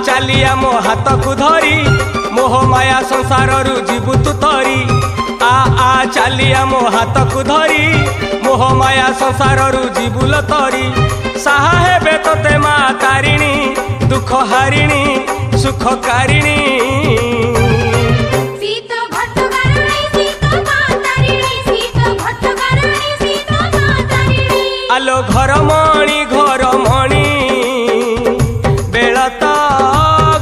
चालिया मो हाथ को धरी मोह माया संसार रु जीवु तू तरी आ चालिया मो हाथ को धरी मोह माया संसार रु जीवुल तरी साहा हेबे तोते मा तारिणी दुख हारिणी सुख कारिणी आलो घर मणि बेला तो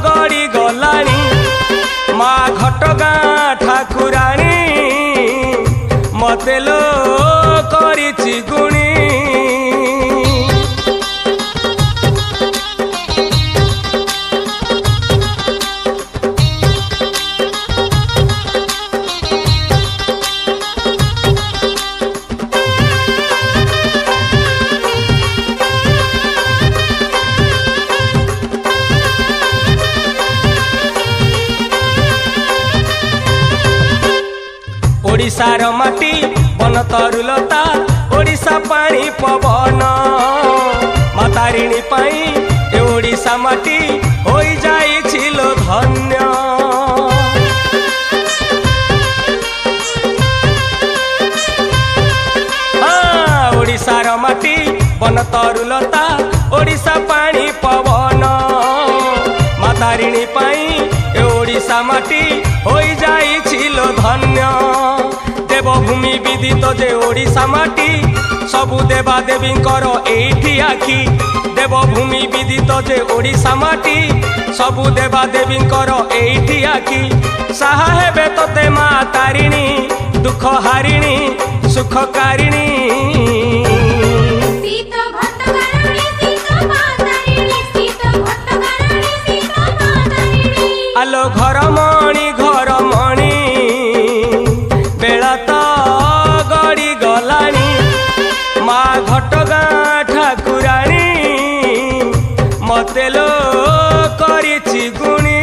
गड़ी गलानी माँ घटगाँ ठाकुराणी मते लो करिछि गुणी ओडिशार माटी बन तरुलता ओडिशा पानी पवन मातारिणी पाई ए ओडिशा माटी होई जाइछिलो धन्य ओडिशार माटी बन तरुलता ओडिशा पानी पवन मातारिणी पाई ए ओडिशा माटी होई जाइछिलो धन्य देवभूमि विदित जे ओडिशा माटी सबु देवा देवी एठी आखि देवभूमि विदित जे ओडिशा माटी सबु देवा देवी एठी आखि साहा हेबे तोते मा तारिणी दुख हारिणी सुख कारिणी आलो घर मणि बेला तो गड़ी गलानी माँ घटगाँ ठाकुराणी मते लो करिछि गुणी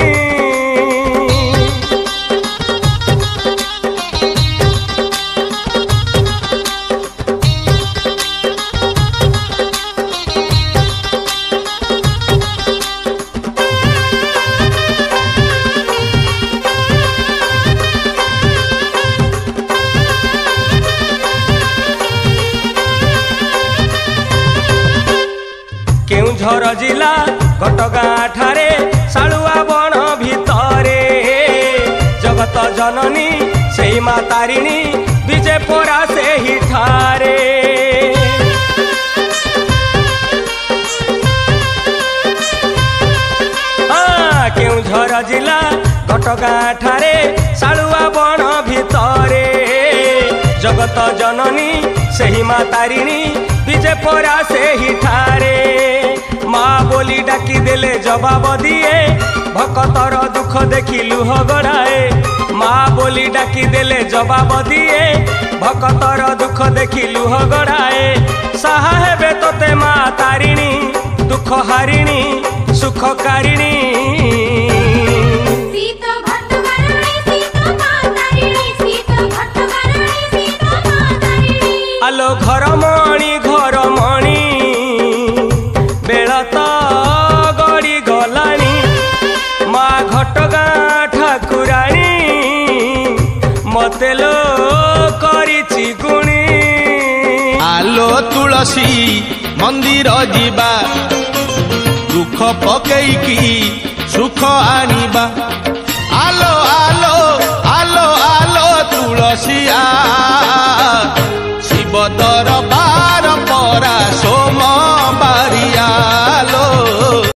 केउझर जिला घटगाँ ठारे सालुआ बण भितरे जगत जननी सेई मा तारिणी विजे परा से ही ठारे केउझर जिला घटगाँ ठारे सालुआ बण भितरे जगत जननी सेही मा तारिणी विजे परा से ही ठारे माँ बोली डाकी देले जवाब दिए भक्तर दुख देखी लुह गड़ाए माँ बोली डाकी देले जवाब दिए भक्तर दुख देखी लुह गड़ाए साहा हेबे तोते माँ तारिणी दुख हारिणी सुख कारिणी आलो घर मणि बेला तो गड़ी गलानी माँ घटगाँ ठाकुराणी मते लो करिछि गुणी आलो तुलसी मंदिर जीवा दुख पकेइकी सुख आनिबा